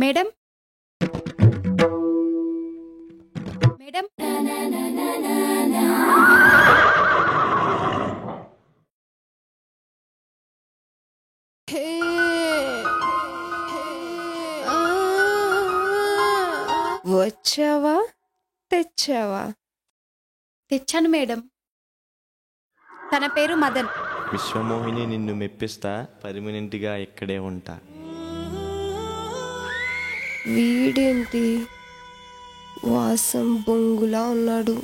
Madam madam వచ్చావా తెచ్చావా? తెచ్చాను మేడం. తన పేరు మదన్. విశ్వమోహిని నిన్ను మెప్పిస్తా, పర్మనెంట్గా ఇక్కడే ఉంటా. వీడేంటి వాసం బొంగులా ఉన్నాడు?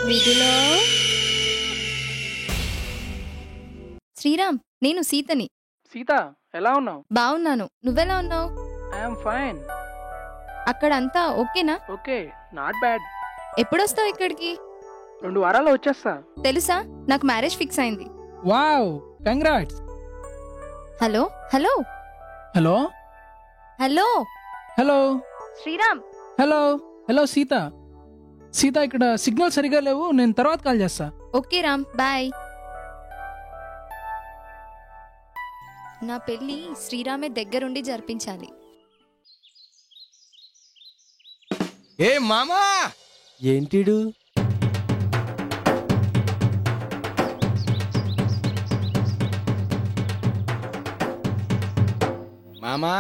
మిథునా, శ్రీరామ్, నేను సీతని. సీత, ఎలా ఉన్నావు? బాగున్నాను, నువ్వెలా ఉన్నావు? I'm fine. అక్కడ అంతా ఓకేనా? Okay, not bad. ఎప్పుడొస్తావు ఇక్కడికి? 2 వారాల్లో వచ్చేస్తా. తెలుసా, నాకు మ్యారేజ్ ఫిక్స్ అయింది. Wow, congrats. Hello hello hello hello hello Sriram. Hello hello Sita. Sita, ఇక్కడ సిగ్నల్ సరిగా లేవు, నేను తర్వాత కాల్ చేస్తా. Okay Ram, bye. నా పెళ్లి శ్రీరామే దగ్గరుండి జరిపించాలి. ఏ మామా, ఏంటిడు? మామా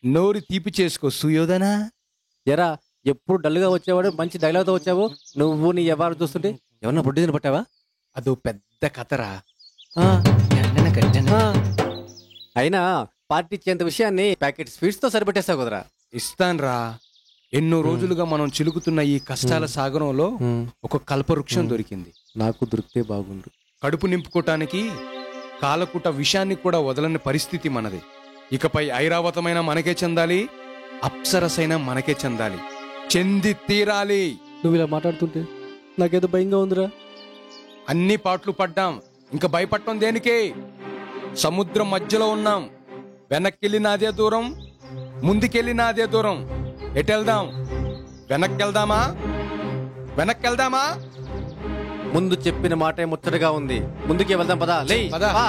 నోరు తీపి చేసుకో సుయోధనా. ఎరా, ఎప్పుడు డల్గా వచ్చేవాడు మంచి డైలాగ్తో వచ్చావు. నువ్వు నీ ఎవరు చూస్తుంటే ఏమన్నా బుడ్డిని పట్టావా? అదో పెద్ద కథరా. ఆ, గండన గండన. ఆ. అయినా పార్టీ ఇచ్చేంత విషయాన్ని ప్యాకెట్ స్వీట్స్ తో సరిపెట్టేస్తావు కదరా. ఇస్తాన్రా. ఎన్నో రోజులుగా మనం చిలుకుతున్న ఈ కష్టాల సాగరంలో ఒక కల్పవృక్షం దొరికింది. నాకు దొరికితే బాగుండు. కడుపు నింపుకోటానికి కాలకుట విషాన్ని కూడా వదలని పరిస్థితి మనది. ఇకపై ఐరావతమైన మనకే చెందాలి, అప్సరసైన మనకే చెందాలి. చెంది తీరాలి. నువ్వు ఇలా మాట్లాడుతుంటే నాకేదో భయంగా ఉందిరా. అన్ని పాటలు పడ్డాం, ఇంకా భయపడటం దేనికి? సముద్రం మధ్యలో ఉన్నాం. వెనక్కెళ్ళి నాదే దూరం, ముందుకెళ్ళి నాదే దూరం. ఎటెళ్దాం? వెనక్కెళ్దామా? వెనక్కెళ్దామా? ముందు చెప్పిన మాటే ముచ్చటగా ఉంది. ముందుకే వెళ్దాం, పదా. లే పద. పా.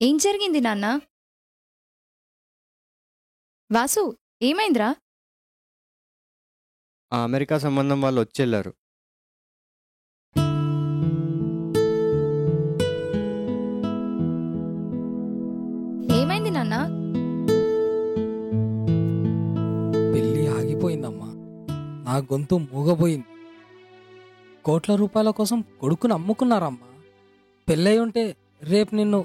ఏం జరిగింది నాన్న? వాసు, ఏమైందిరా? ఆ అమెరికా సంబంధం వాళ్ళు వచ్చేళ్ళారు. ఏమైంది నాన్న? పెళ్ళి ఆగిపోయిందమ్మా. నా గొంతు మూగపోయింది. కోట్ల రూపాయల కోసం కొడుకుని అమ్ముకున్నారమ్మా. పెళ్ళై ఉంటే రేపు నిన్ను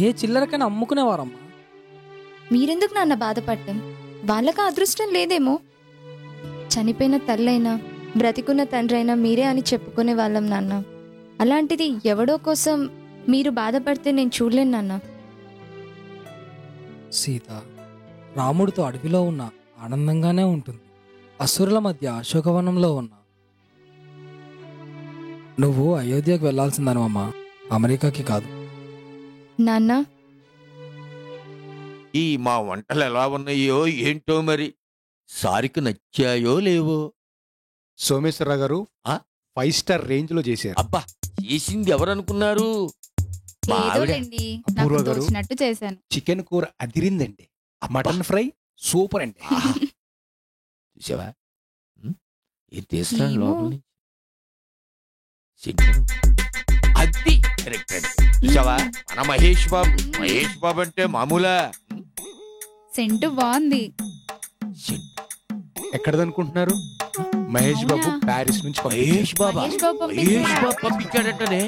ఏ చిల్లరకైనా అమ్ముకునేవారమ్మా. మీరెందుకు నాన్న బాధపడటం? వాళ్ళకా అదృష్టం లేదేమో. చనిపోయిన తల్లైనా బ్రతికున్న తండ్రైనా మీరే అని చెప్పుకునే వాళ్ళం నాన్న. అలాంటిది ఎవడో కోసం మీరు బాధపడితే నేను చూడలేను నాన్న. సీత, రాముడితో అడవిలో ఉన్న ఆనందంగానే ఉంటుంది. అసురుల మధ్య అశోకవనంలో ఉన్నా. నువ్వు అయోధ్యకు వెళ్లాల్సిందనమ్మా, అమెరికాకి కాదు. నాన్న, ఈ మా వంటలు ఎలా ఉన్నాయో ఏంటో మరి, సారికి నచ్చాయో లేవో. సోమేశ్వరరావు గారు ఆ? 5 స్టార్ రేంజ్ లో చేశారు. అబ్బా, చేసింది ఎవరనుకున్నారు? మా ఆవిడ. ఏదోలేండి, అపూర్వ నాకు గారు. తోచినట్టు చేశాను. చికెన్ కూర అదిరిందండి. మటన్ ఫ్రై సూపర్ అండి. ఆహా. చూసావా? ఏం తీస్తున్నాడు ఏమో. లోపల నుంచి? సిగ్నల్. అది కరెక్ట్ అండి. చూసావా, మన మహేష్ బాబు. మహేష్ బాబు అంటే మామూలా? సెంటు బాగుంది. ఎక్కడదనుకుంటున్నారు? మహేష్ బాబు ప్యారిస్ నుంచి మహేష్ బాబా? మహేష్ బాబు మహేష్ బాబు పంపించాడంటనే.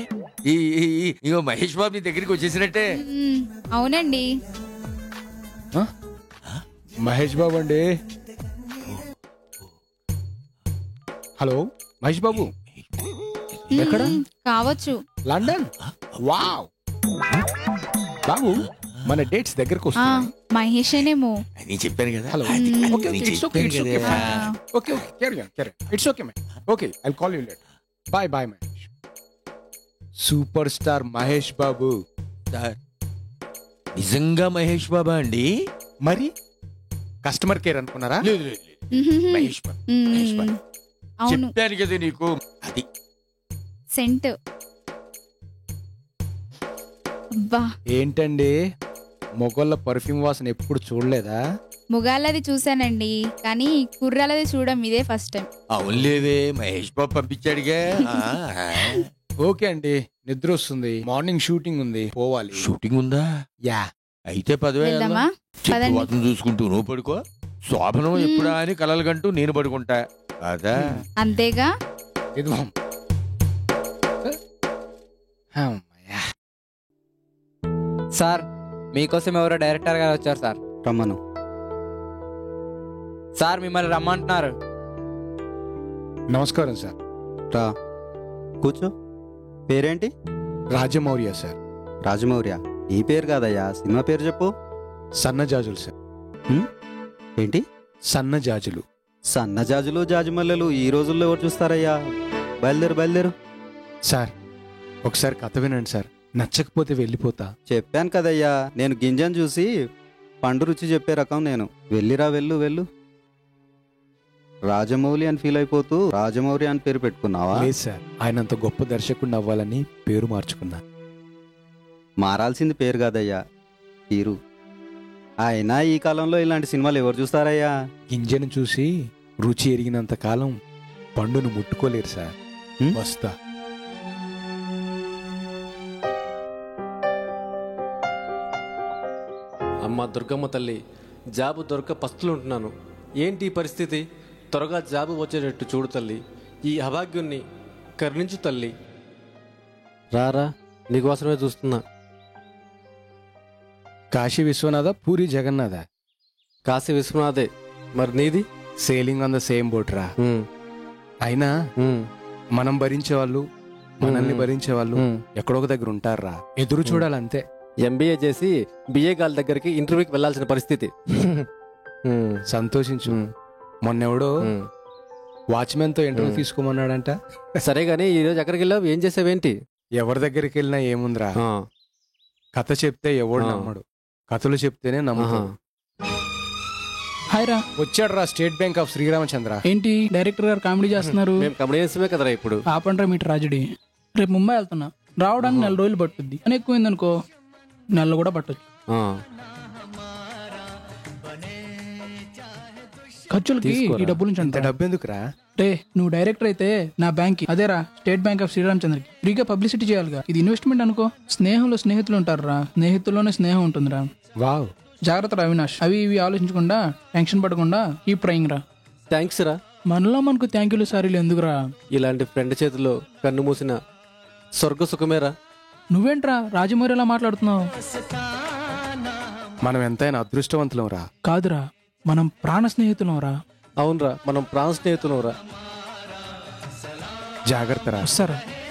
ఇగో మహేష్ బాబు నీ దగ్గరికి వచ్చేసినట్టే. అవునండి. మహేష్ బాబు అండి. హలో మహేష్ బాబు, ఎక్కడ? కావచ్చు. లండన్. వావ్ బాబు, మన డేట్స్ దగ్గరకు వస్తున్నాయి. మహేషేనేమో. నేను చెప్పాను కదా. హలో. ఓకే, నేను ఇట్స్ ఓకే, చెప్పాను ఇట్స్ ఓకే. కదా. Okay okay, carry on, carry on. It's okay man. Okay, I will call you later. Bye bye Mahesh. Super star Mahesh Babu. నిజంగా మహేష్ బాబా అండి? మరి కస్టమర్ కేర్ అనుకున్నారా? లేదు లేదు లేదు. మ్మ్. మహేష్ బాబు, మహేష్ బాబు. అవును, చెప్పాను కదా నీకు. అది సెంట్. అబ్బా, ఏంటండి మొగోళ్ళ పర్ఫ్యూమ్ వాసన ఎప్పుడు చూడలేదా? ముగాళ్ళది చూశానండి, కానీ కుర్రాలది చూడడం ఇదే first time. అవునులేవే, Mahesh Babu పంపించాడుగా. Okay అండి, నిద్ర వస్తుంది. మార్నింగ్ షూటింగ్ ఉంది, పోవాలి. షూటింగ్ ఉందా? యా. అయితే వెళ్దామా? పదండి. వాతం చూసుకుంటూ నువ్వు పడుకో. శోభనం ఎప్పుడా అని కలలు కంటూ నేను పడుకుంటా అదా. అంతేగా. ఇదిగో. అమ్మయ్యా. సార్ మీకోసం ఎవరో డైరెక్టర్ గారు వచ్చారు సార్. రమ్మను. సార్ మిమ్మల్ని రమ్మంటున్నారు. నమస్కారం సార్. రా కూర్చో. పేరేంటి? రాజమౌర్య సార్. రాజమౌర్య. ఈ పేరు కాదయ్యా, సినిమా పేరు చెప్పు. సన్నజాజులు సార్. ఏంటి? సన్నజాజులు. సన్నజాజులు జాజిమల్లెలు ఈ రోజుల్లో ఎవరు చూస్తారయ్యా? బయలుదేరు బయలుదేరు. సార్ ఒకసారి కథ వినండి సార్, నచ్చకపోతే వెళ్ళిపోతా. చెప్పాను కదయ్యా, నేను గింజను చూసి పండు రుచి చెప్పే రకం నేను. వెళ్ళిరా, వెళ్ళు వెళ్ళు. రాజమౌళి అని ఫీల్ అయిపోతూ రాజమౌర్య అని పేరు పెట్టుకున్నావా? లేదు సార్, ఆయన అంత గొప్ప దర్శకుడిని అవ్వాలని పేరు మార్చుకున్నా. మారాల్సింది పేరు కాదయ్యా, తీరు. అయినా ఈ కాలంలో ఇలాంటి సినిమాలు ఎవరు చూస్తారయ్యా? గింజను చూసి రుచి ఎరిగినంత కాలం పండును ముట్టుకోలేరు సార్. వస్తా. అమ్మ దుర్గమ్మ తల్లి, జాబు దొరక పస్తులు ఉంటున్నాను. ఏంటి ఈ పరిస్థితి? త్వరగా జాబు వచ్చేటట్టు చూడు తల్లి. ఈ అభాగ్యుణ్ణి కరుణించు తల్లి. రారా, నీకోసమే చూస్తున్నా. కాశీ విశ్వనాథ, పూరి జగన్నాథ? కాశీ విశ్వనాథే. మరి నీది? Sailing on the same boat రా. అయినా మనం భరించే వాళ్ళు, మనల్ని భరించే వాళ్ళు ఎక్కడొక దగ్గర ఉంటారా? ఎదురు చూడాలంతే. ఎంబీఏ చేసి బిఏ గాల దగ్గరికి ఇంటర్వ్యూకి వెళ్లాల్సిన పరిస్థితి. సంతోషించు. మొన్నెవడో వాచ్మెన్ తో ఇంటర్వ్యూ తీసుకోమన్నాడంట. సరే గానీ ఈరోజు ఎక్కడికి వెళ్ళావు? ఏం చేసావేంటి? ఎవరి దగ్గరికి వెళ్ళినా ఏముందిరా, కథ చెప్తే ఎవడు నమ్మడు, కథలు చెప్తేనే నమ్ముతాడు. హాయ్ రా. వచ్చాడు రా స్టేట్ బ్యాంక్ ఆఫ్ శ్రీరామచంద్ర. ఏంటి డైరెక్టర్ గారు కామెడీ చేస్తున్నారు? మేము కమెడియన్స్మే కదరా ఇప్పుడు. ఆపండ్రా మీ ట్రాజడీ. రేపు ముంబై వెళ్తున్నా, రావడానికి 4 రోజులు పట్టుద్ది. అని ఎక్కువైందనుకో నెలలు కూడా పట్టొచ్చు. ఖర్చులకి ఈ డబ్బులు నుంచి డబ్బు ఎందుకురా? రే, నువ్వు డైరెక్టర్ అయితే నా బ్యాంక్ అదేరా, స్టేట్ బ్యాంక్ ఆఫ్ శ్రీరామచంద్రకి ఫ్రీగా పబ్లిసిటీ చేయాలిగా. ఇది ఇన్వెస్ట్మెంట్ అనుకో. స్నేహంలో స్నేహితులు ఉంటారురా, స్నేహితుల్లోనే స్నేహం ఉంటుందిరా. వావ్. జాగ్రత్త రా అవినాష్, అవి ఇవి ఆలోచించకుండా టెన్షన్ పడకుండా ఈ ట్రైయింగ్ రా. థ్యాంక్స్ రా. మనలో మనకు థ్యాంక్ యూ సారీలు ఎందుకురా? ఇలాంటి ఫ్రెండ్ చేతిలో కన్ను మూసిన స్వర్గ సుఖమేరా. నువ్వేంట్రా రాజమౌరి ఎలా మాట్లాడుతున్నావు? మనం ఎంతైనా అదృష్టవంతులం రా. కాదురా, మనం ప్రాణ స్నేహితులం రా. అవునరా, మనం ప్రాణ స్నేహితులం రా. జాగ్రత్త రా. వస్తారా?